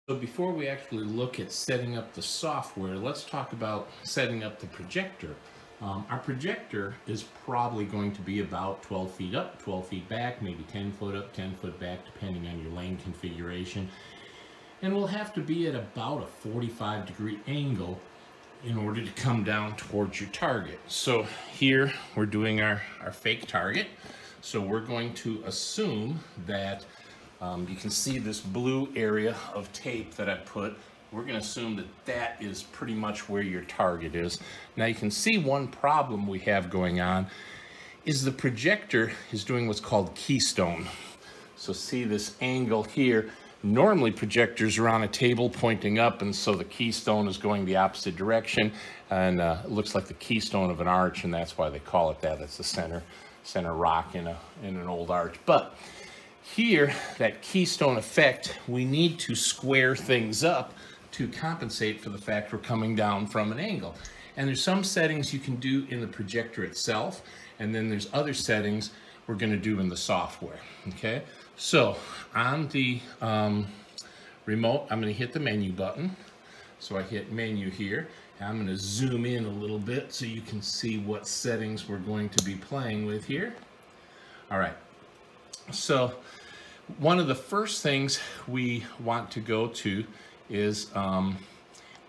So before we actually look at setting up the software, let's talk about setting up the projector. Our projector is probably going to be about 12 feet up, 12 feet back, maybe 10 foot up, 10 foot back, depending on your lane configuration. And we'll have to be at about a 45-degree angle in order to come down towards your target. So here we're doing our fake target. So we're going to assume that you can see this blue area of tape that I put. We're going to assume that that is pretty much where your target is. Now you can see one problem we have going on is the projector is doing what's called Keystone. So see this angle here. Normally projectors are on a table pointing up, and so the keystone is going the opposite direction, and it looks like the keystone of an arch, and that's why they call it that. That's the center rock in an old arch. But here, that keystone effect, we need to square things up to compensate for the fact we're coming down from an angle. And there's some settings you can do in the projector itself, and then there's other settings we're going to do in the software. Okay, so on the remote, I'm going to hit the menu button. So I hit menu here, and I'm going to zoom in a little bit so you can see what settings we're going to be playing with here. All right, so one of the first things we want to go to is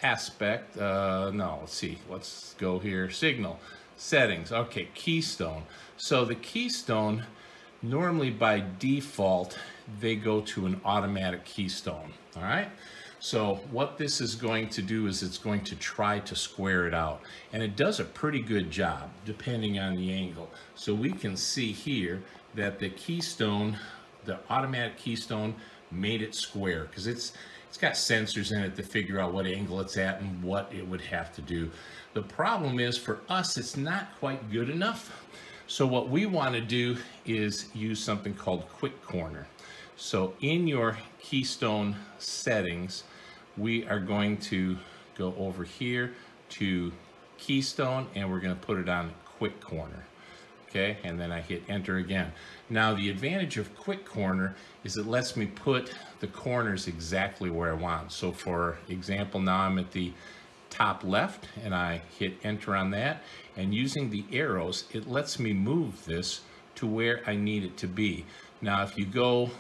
aspect, let's go here, signal, settings, okay, keystone. So the keystone, normally by default, they go to an automatic keystone, all right? So what this is going to do is it's going to try to square it out. And it does a pretty good job, depending on the angle. So we can see here that the keystone, the automatic keystone, made it square, because it's got sensors in it to figure out what angle it's at and what it would have to do. The problem is, for us, it's not quite good enough. So what we want to do is use something called quick corner. So in your keystone settings, we are going to go over here to keystone, and we're going to put it on quick corner. Okay, and then I hit enter again. Now the advantage of quick corner is it lets me put the corners exactly where I want. So for example, now I'm at the top left, and I hit enter on that, and using the arrows, it lets me move this to where I need it to be. Now if you go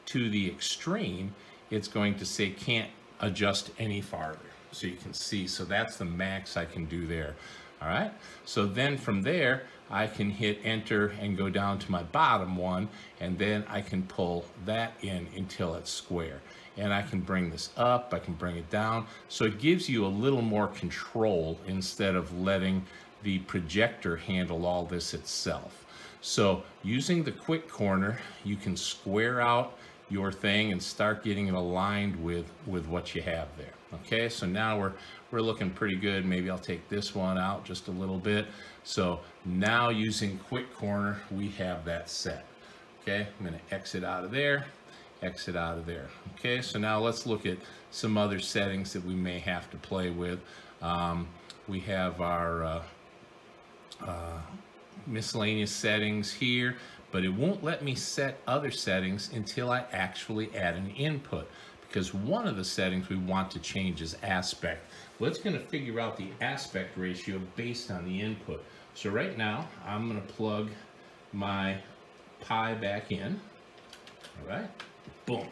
to the extreme, it's going to say can't adjust any farther. So you can see, so that's the max I can do there. All right, so then from there, I can hit enter and go down to my bottom one, and then I can pull that in until it's square. And I can bring this up, I can bring it down. So it gives you a little more control instead of letting the projector handle all this itself. So using the quick corner, you can square out your thing and start getting it aligned with what you have there. Okay, so now we're looking pretty good. Maybe I'll take this one out just a little bit. So now using quick corner, we have that set. Okay, I'm going to exit out of there, exit out of there. Okay, so now let's look at some other settings that we may have to play with. We have our miscellaneous settings here, but it won't let me set other settings until I actually add an input, because one of the settings we want to change is aspect. Well, it's going to figure out the aspect ratio based on the input. So right now, I'm going to plug my pi back in. All right, boom.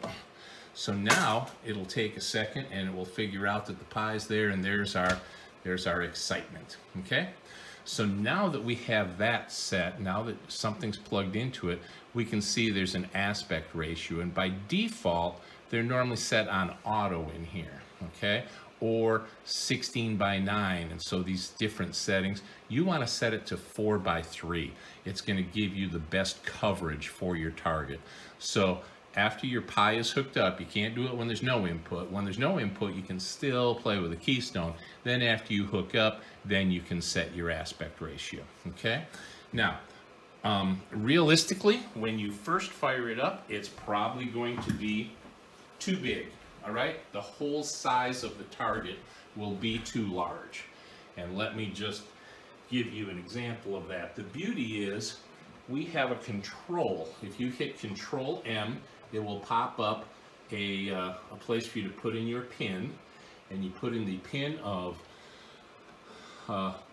So now it'll take a second, and it will figure out that the pi is there, and there's our excitement. Okay. So now that we have that set, now that something's plugged into it, we can see there's an aspect ratio, and by default, they're normally set on auto in here, okay? Or 16:9, and so these different settings, you want to set it to 4:3. It's going to give you the best coverage for your target. So after your pi is hooked up, you can't do it when there's no input. When there's no input, you can still play with a keystone. Then after you hook up, then you can set your aspect ratio, okay? Now, realistically, when you first fire it up, it's probably going to be too big, all right? The whole size of the target will be too large. And let me just give you an example of that. The beauty is we have a control. If you hit Control M, it will pop up a place for you to put in your pin, and you put in the pin of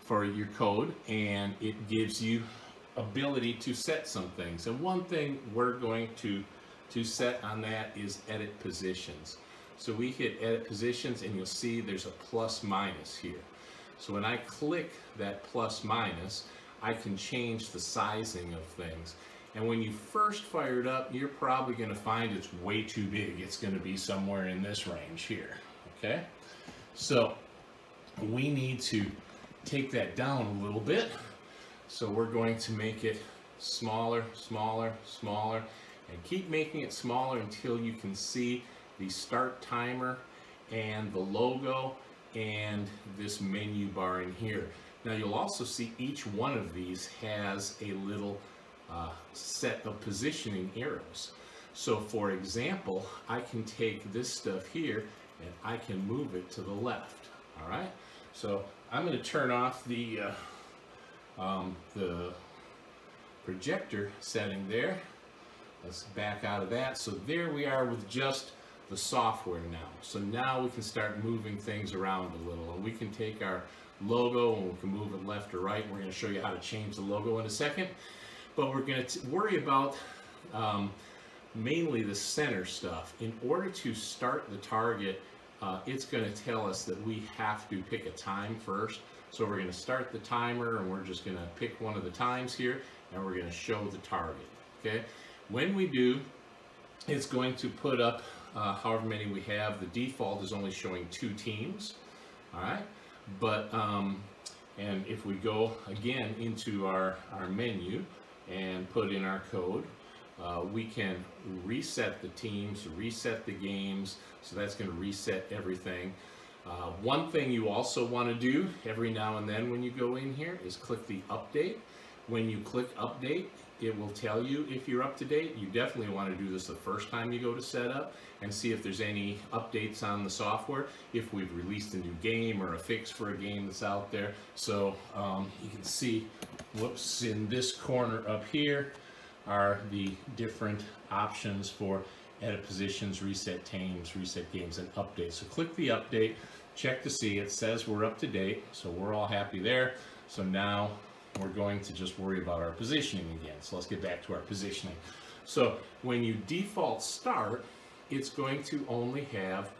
for your code, and it gives you ability to set some things. And one thing we're going to set on that is edit positions. So we hit edit positions, and you'll see there's a plus minus here. So when I click that plus minus, I can change the sizing of things. And when you first fire it up, you're probably going to find it's way too big. It's going to be somewhere in this range here. Okay? So we need to take that down a little bit. So we're going to make it smaller, smaller, smaller, and keep making it smaller until you can see the start timer and the logo and this menu bar in here. Now you'll also see each one of these has a little set of positioning arrows. So for example, I can take this stuff here and I can move it to the left. All right, so I'm going to turn off the projector setting there. Let's back out of that. So there we are with just the software now. So now we can start moving things around a little, and we can take our logo and we can move it left or right. We're going to show you how to change the logo in a second, but we're going to worry about mainly the center stuff. In order to start the target, it's going to tell us that we have to pick a time first. So we're going to start the timer, and we're just going to pick one of the times here, and we're going to show the target. Okay, when we do, it's going to put up however many we have. The default is only showing 2 teams. All right, but and if we go again into our menu and put in our code, we can reset the teams, reset the games. So that's going to reset everything. One thing you also want to do every now and then when you go in here is click the update. When you click update, it will tell you if you're up to date. You definitely want to do this the first time you go to setup and see if there's any updates on the software, if we've released a new game or a fix for a game that's out there. So you can see, whoops, in this corner up here are the different options for edit positions, reset teams, reset games, and update. So click the update, check to see. It says we're up to date, so we're all happy there. So now we're going to just worry about our positioning again. So let's get back to our positioning. So when you default start, it's going to only have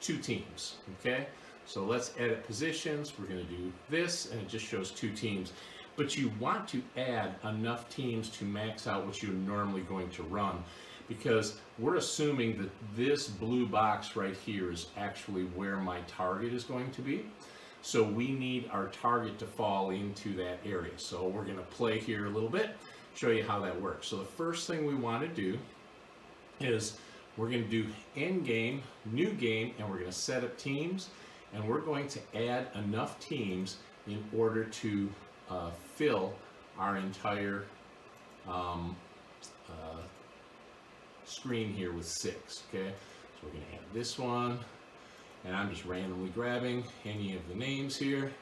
2 teams, okay? So let's edit positions. We're going to do this, and it just shows 2 teams. But you want to add enough teams to max out what you're normally going to run, because we're assuming that this blue box right here is actually where my target is going to be. So we need our target to fall into that area. So we're going to play here a little bit, show you how that works. So the first thing we want to do is we're going to do end game, new game, and we're going to set up teams, and we're going to add enough teams in order to fill our entire screen here with 6. Okay, so we're going to add this one, and I'm just randomly grabbing any of the names here.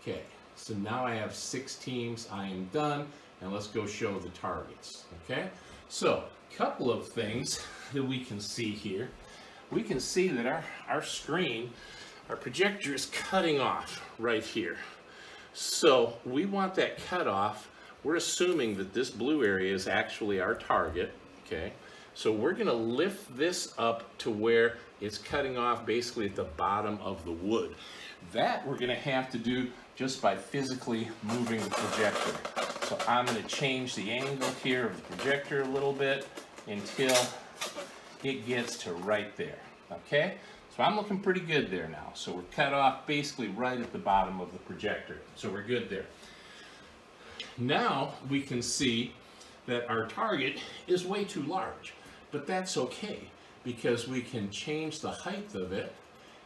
Okay, so now I have 6 teams. I am done, and let's go show the targets. Okay, so a couple of things that we can see here. We can see that our screen, our projector is cutting off right here. So we want that cut off. We're assuming that this blue area is actually our target. Okay, so we're going to lift this up to where it's cutting off basically at the bottom of the wood. That we're going to have to do just by physically moving the projector. So I'm going to change the angle here of the projector a little bit until it gets to right there. Okay, so I'm looking pretty good there now. So we're cut off basically right at the bottom of the projector. So we're good there. Now we can see that our target is way too large, but that's okay, because we can change the height of it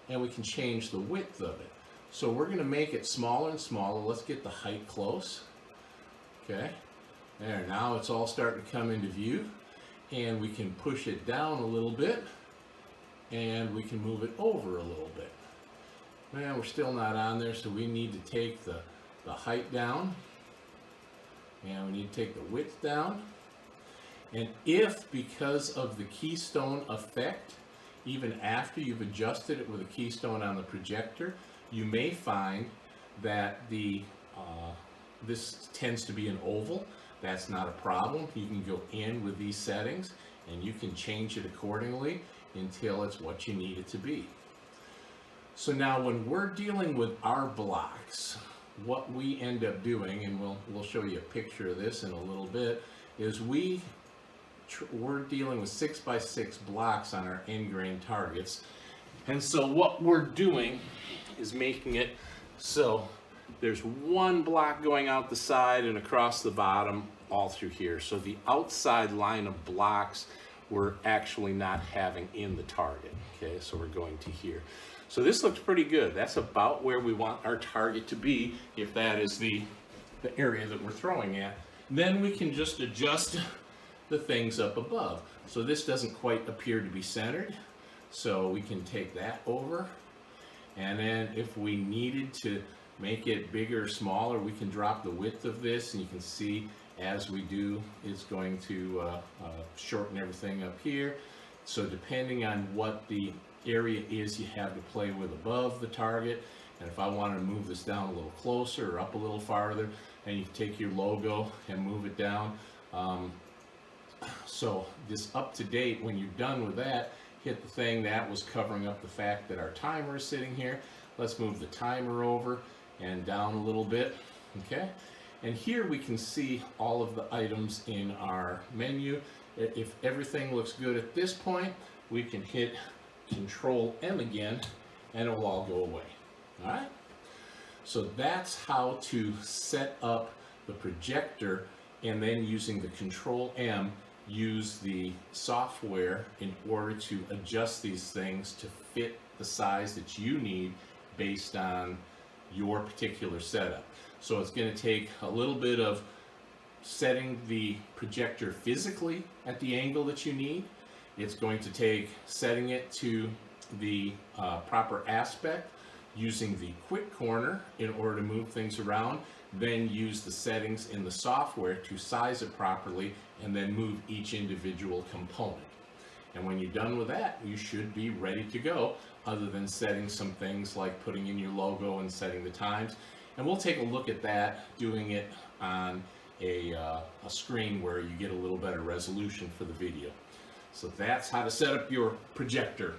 and we can change the width of it. So we're going to make it smaller and smaller. Let's get the height close. Okay, there, now it's all starting to come into view, and we can push it down a little bit, and we can move it over a little bit. Well, we're still not on there, so we need to take the height down, and we need to take the width down, And if, because of the Keystone effect, even after you've adjusted it with a Keystone on the projector, you may find that this tends to be an oval. That's not a problem. You can go in with these settings and you can change it accordingly until it's what you need it to be. So now when we're dealing with our blocks, what we end up doing, and we'll show you a picture of this in a little bit, is we're dealing with 6x6 blocks on our end grain targets. And so what we're doing is making it so there's one block going out the side and across the bottom all through here. So the outside line of blocks we're actually not having in the target. Okay, so we're going to here. So this looks pretty good. That's about where we want our target to be if that is the area that we're throwing at. Then we can just adjust the things up above. So this doesn't quite appear to be centered. So we can take that over. And then if we needed to make it bigger or smaller, we can drop the width of this, and you can see as we do, it's going to shorten everything up here. So depending on what the area is you have to play with above the target, and if I wanted to move this down a little closer or up a little farther, and you take your logo and move it down. So this up to date, when you're done with that, hit the thing that was covering up the fact that our timer is sitting here. Let's move the timer over and down a little bit, okay? And here we can see all of the items in our menu. If everything looks good at this point, we can hit Control M again and it will all go away. All right? So that's how to set up the projector, and then using the Control M, use the software in order to adjust these things to fit the size that you need based on your particular setup. So it's going to take a little bit of setting the projector physically at the angle that you need. It's going to take setting it to the proper aspect, using the quick corner in order to move things around, then use the settings in the software to size it properly, and then move each individual component. And when you're done with that, you should be ready to go, other than setting some things like putting in your logo and setting the times. And we'll take a look at that, doing it on a screen where you get a little better resolution for the video. So that's how to set up your projector.